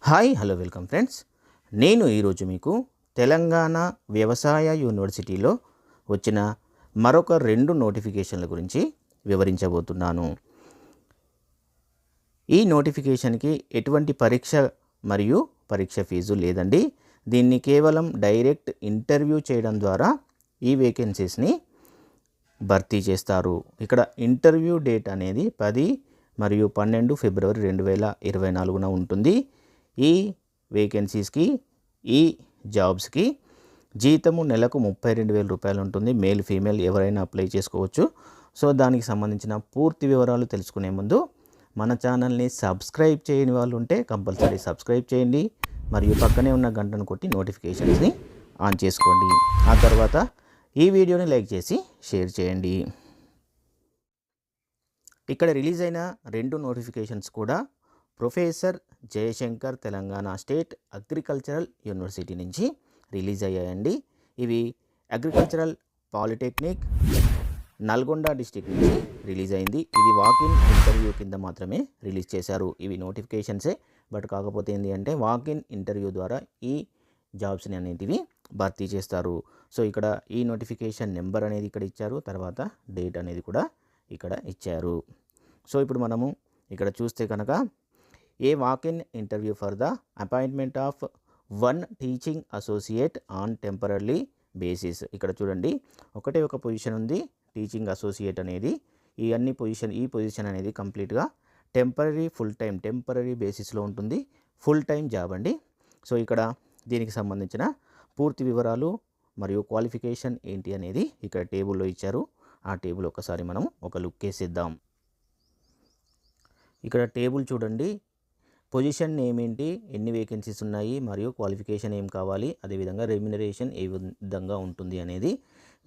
Hi hello welcome friends. నేను ఈరోజు మీకు తెలంగాణ వ్యవసాయ యూనివర్సిటీలో వచ్చిన మరొక 2 నోటిఫికేషన్ల గురించి వివరించబోతున్నాను. ఈ నోటిఫికేషన్కి ఎటువంటి పరీక్ష మరియు పరీక్ష ఫీజు లేదండి. దీన్ని కేవలం డైరెక్ట్ ఇంటర్వ్యూ చేయడం ద్వారా ఈ వేకెన్సీస్ని భర్తీ చేస్తారు. ఇక్కడ ఇంటర్వ్యూ డేట్ అనేది 10 మరియు 12 ఫిబ్రవరి 2024న ఉంటుంది. ఈ వేకెన్సీస్కి ఈ జాబ్స్కి జీతము నెలకు 32,000 రూపాయలు ఉంటుంది. మేల్ ఫీమేల్ ఎవరైనా అప్లై చేసుకోవచ్చు. సో దానికి సంబంధించిన పూర్తి వివరాలు తెలుసుకునే ముందు మన ఛానల్ని సబ్స్క్రైబ్ చేయని వాళ్ళు ఉంటే కంపల్సరీ సబ్స్క్రైబ్ చేయండి మరియు పక్కనే ఉన్న గంటను కొట్టి నోటిఫికేషన్స్ని ఆన్ చేసుకోండి. ఆ తర్వాత ఈ వీడియోని లైక్ చేసి షేర్ చేయండి. ఇక్కడ రిలీజ్ అయిన 2 నోటిఫికేషన్స్ కూడా professor Jayashankar Telangana state agricultural university నుంచి రిలీజ్ అయ్యాయండి. ఇవి అగ్రికల్చరల్ పాలిటెక్నిక్ నల్గొండ డిస్టిక్ నుంచి రిలీజ్ అయింది. ఇది వాకిన్ ఇంటర్వ్యూ కింద మాత్రమే రిలీజ్ చేశారు. ఇవి నోటిఫికేషన్సే, బట్ కాకపోతే ఏంటి అంటే వాకిన్ ఇంటర్వ్యూ ద్వారా ఈ జాబ్స్ని అనేటివి భర్తీ చేస్తారు. సో ఇక్కడ ఈ నోటిఫికేషన్ నెంబర్ అనేది ఇక్కడ ఇచ్చారు, తర్వాత డేట్ అనేది కూడా ఇక్కడ ఇచ్చారు. సో ఇప్పుడు మనము ఇక్కడ చూస్తే కనుక a walk in interview for the appointment of 1 teaching associate on temporary basis. ఇక్కడ చూడండి, ఒకటే ఒక పొజిషన్ ఉంది, టీచింగ్ అసోసియేట్ అనేది. ఈ పొజిషన్ అనేది కంప్లీట్గా టెంపరరీ బేసిస్లో ఉంటుంది. ఫుల్ టైం జాబ్ అండి. సో ఇక్కడ దీనికి సంబంధించిన పూర్తి వివరాలు మరియు క్వాలిఫికేషన్ ఏంటి అనేది ఇక్కడ టేబుల్లో ఇచ్చారు. ఆ టేబుల్ ఒకసారి మనం ఒక లుక్ వేసేద్దాం. ఇక్కడ టేబుల్ చూడండి, పొజిషన్ నేమ్ ఏంటి, ఎన్ని వేకెన్సీస్ ఉన్నాయి మరియు క్వాలిఫికేషన్ ఏం కావాలి, అదేవిధంగా రెమ్యునరేషన్ ఏ విధంగా ఉంటుంది అనేది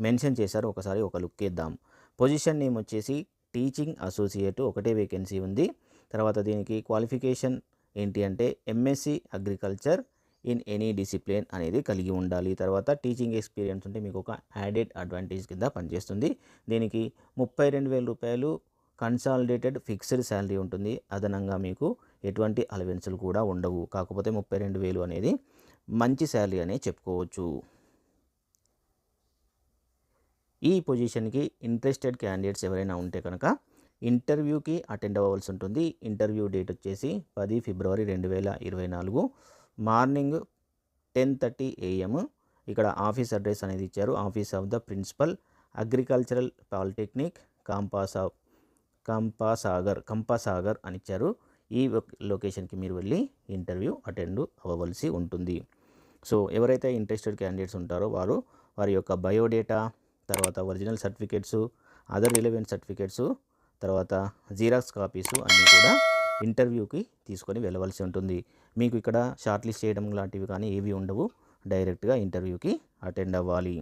మెన్షన్ చేశారు. ఒకసారి ఒక లుక్ వేద్దాం. పొజిషన్ నేమ్ వచ్చేసి టీచింగ్ అసోసియేట్, ఒకటే వేకెన్సీ ఉంది. తర్వాత దీనికి క్వాలిఫికేషన్ ఏంటి అంటే MSc agriculture in any discipline అనేది కలిగి ఉండాలి. తర్వాత టీచింగ్ ఎక్స్పీరియన్స్ ఉంటే మీకు ఒక యాడెడ్ అడ్వాంటేజ్ కింద పనిచేస్తుంది. దీనికి 32,000 రూపాయలు కన్సాలిడేటెడ్ ఫిక్స్డ్ శాలరీ ఉంటుంది. అదనంగా మీకు ఎటువంటి అలవెన్సులు కూడా ఉండవు. కాకపోతే 32,000 అనేది మంచి శాలరీ అనే చెప్పుకోవచ్చు. ఈ పొజిషన్కి ఇంట్రెస్టెడ్ క్యాండిడేట్స్ ఎవరైనా ఉంటే కనుక ఇంటర్వ్యూకి అటెండ్ అవ్వాల్సి ఉంటుంది. ఇంటర్వ్యూ డేట్ వచ్చేసి 10 ఫిబ్రవరి 2024 మార్నింగ్ 10:30 AM. ఇక్కడ ఆఫీస్ అడ్రస్ అనేది ఇచ్చారు. Office of the principal agricultural polytechnic Kampasagar అని ఇచ్చారు. ఈ లొకేషన్కి మీరు వెళ్ళి ఇంటర్వ్యూ అటెండ్ అవ్వవలసి ఉంటుంది. సో ఎవరైతే ఇంట్రెస్టెడ్ క్యాండిడేట్స్ ఉంటారో వారి యొక్క బయోడేటా, తర్వాత original certificates, other relevant certificates, తర్వాత జిరాక్స్ కాపీసు అన్నీ కూడా ఇంటర్వ్యూకి తీసుకొని వెళ్ళవలసి ఉంటుంది. మీకు ఇక్కడ షార్ట్ లిస్ట్ చేయడం లాంటివి కానీ ఏవి ఉండవు. డైరెక్ట్గా ఇంటర్వ్యూకి అటెండ్ అవ్వాలి.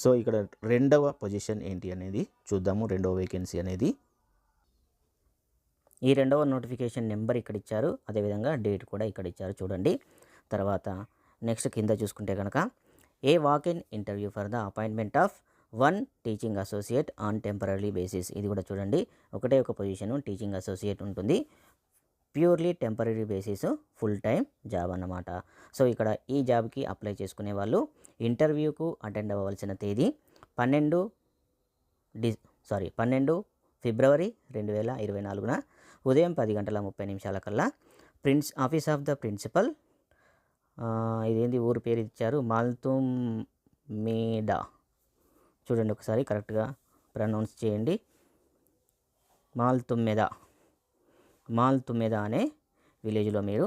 సో ఇక్కడ 2వ పొజిషన్ ఏంటి అనేది చూద్దాము. 2వ వేకెన్సీ అనేది ఈ 2వ నోటిఫికేషన్ నెంబర్ ఇక్కడ ఇచ్చారు, అదేవిధంగా డేట్ కూడా ఇక్కడ ఇచ్చారు చూడండి. తర్వాత నెక్స్ట్ కింద చూసుకుంటే కనుక a walk in interview for the appointment of 1 teaching associate on temporary basis. ఇది కూడా చూడండి, ఒకటే ఒక పొజిషన్ టీచింగ్ అసోసియేట్ ఉంటుంది. Purely temporary basis, full time job అన్నమాట. సో ఇక్కడ ఈ జాబ్కి అప్లై చేసుకునే వాళ్ళు ఇంటర్వ్యూకు అటెండ్ అవ్వవలసిన తేదీ 12 ఫిబ్రవరి 2024 ఉదయం 10:30 కల్లా ఆఫీస్ ఆఫ్ ద ప్రిన్సిపల్, ఇదేంటి ఊరు పేరు ఇచ్చారు, మాల్తుమ్మెద. చూడండి ఒకసారి కరెక్ట్గా ప్రనౌన్స్ చేయండి. మాల్తుమ్మెద అనే విలేజ్లో మీరు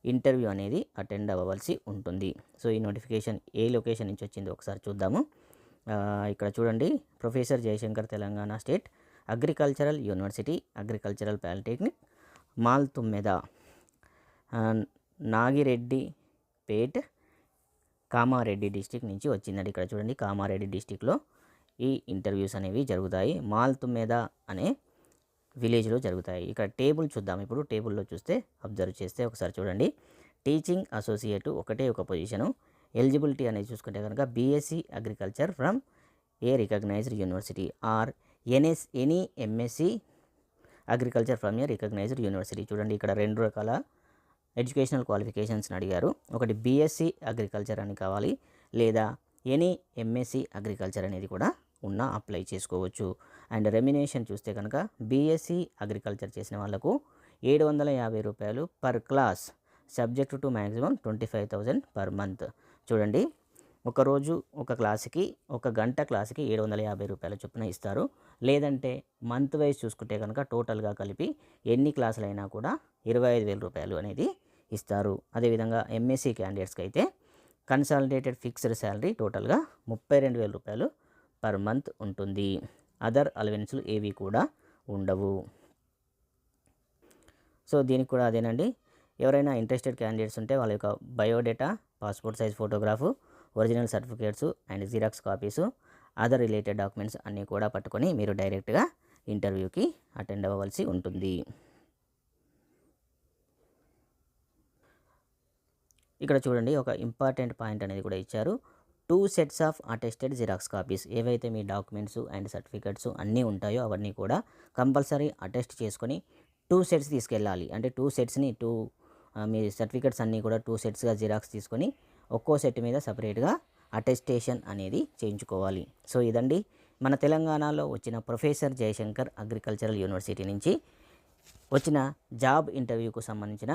ఇంటర్వ్యూ అనేది అటెండ్ అవ్వవలసి ఉంటుంది. సో ఈ నోటిఫికేషన్ ఏ లొకేషన్ నుంచి వచ్చిందో ఒకసారి చూద్దాము. ఇక్కడ చూడండి, professor Jayashankar Telangana state agricultural university agricultural polytechnic Malthummeda, Nagireddypet, Kamareddy district నుంచి వచ్చిందండి. ఇక్కడ చూడండి, కామారెడ్డి డిస్టిక్లో ఈ ఇంటర్వ్యూస్ అనేవి జరుగుతాయి. మాల్తుమ్మెద అనే విలేజ్లో జరుగుతాయి. ఇక్కడ టేబుల్ చూద్దాం. ఇప్పుడు టేబుల్లో చూస్తే అబ్జర్వ్ చేస్తే ఒకసారి చూడండి, టీచింగ్ అసోసియేట్ ఒకటే ఒక పొజిషను. ఎలిజిబిలిటీ అనేది చూసుకుంటే కనుక BSc agriculture from a recognised university or any MSc agriculture from a recognised university. చూడండి ఇక్కడ 2 రకాల ఎడ్యుకేషనల్ క్వాలిఫికేషన్స్ని అడిగారు. ఒకటి బీఎస్సీ అగ్రికల్చర్ అని కావాలి, లేదా ఎనీ ఎంఎస్సీ అగ్రికల్చర్ అనేది కూడా ఉన్న అప్లై చేసుకోవచ్చు. అండ్ రెమ్యునేషన్ చూస్తే కనుక బీఎస్సీ అగ్రికల్చర్ చేసిన వాళ్ళకు 750 రూపాయలు per class, subject to maximum 25,000 per month. చూడండి, ఒకరోజు ఒక క్లాస్కి, ఒక గంట క్లాస్కి 750 రూపాయల చొప్పున ఇస్తారు. లేదంటే మంత్ వైజ్ చూసుకుంటే కనుక టోటల్గా కలిపి ఎన్ని క్లాసులైనా కూడా 25,000 రూపాయలు అనేది ఇస్తారు. అదేవిధంగా ఎంఎస్సీ క్యాండిడేట్స్కి అయితే కన్సాలిడేటెడ్ ఫిక్స్డ్ శాలరీ టోటల్గా 32,000 రూపాయలు పర్ మంత్ ఉంటుంది. అదర్ అలవెన్స్లు ఏవి కూడా ఉండవు. సో దీనికి కూడా అదేనండి. ఎవరైనా ఇంట్రెస్టెడ్ క్యాండిడేట్స్ ఉంటే వాళ్ళ యొక్క biodata, passport size photograph, original certificates and xerox copies, other related documents అన్నీ కూడా పట్టుకొని మీరు డైరెక్ట్గా ఇంటర్వ్యూకి అటెండ్ అవ్వవలసి ఉంటుంది. ఇక్కడ చూడండి, ఒక ఇంపార్టెంట్ పాయింట్ అనేది కూడా ఇచ్చారు. 2 sets of attested xerox copies. ఏవైతే మీ డాక్యుమెంట్స్ అండ్ సర్టిఫికేట్స్ అన్నీ ఉంటాయో అవన్నీ కూడా కంపల్సరీ అటెస్ట్ చేసుకొని 2 సెట్స్ తీసుకెళ్ళాలి. అంటే 2 సెట్స్ని మీ సర్టిఫికేట్స్ అన్నీ కూడా 2 సెట్స్గా జిరాక్స్ తీసుకొని ఒక్కో సెట్ మీద సపరేట్గా అటెస్టేషన్ అనేది చేయించుకోవాలి. సో ఇదండి మన తెలంగాణలో వచ్చిన ప్రొఫెసర్ జయశంకర్ అగ్రికల్చరల్ యూనివర్సిటీ నుంచి వచ్చిన జాబ్ ఇంటర్వ్యూకు సంబంధించిన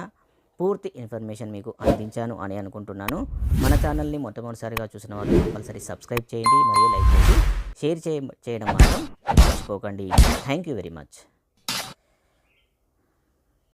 పూర్తి ఇన్ఫర్మేషన్ మీకు అందించాను అని అనుకుంటున్నాను. మన ఛానల్ని మొట్టమొదటిసారిగా చూసిన వాళ్ళు కంపల్సరీ సబ్స్క్రైబ్ చేయండి మరియు లైక్ చేసి షేర్ చేయడం మాత్రం మర్చిపోకండి. Thank you very much.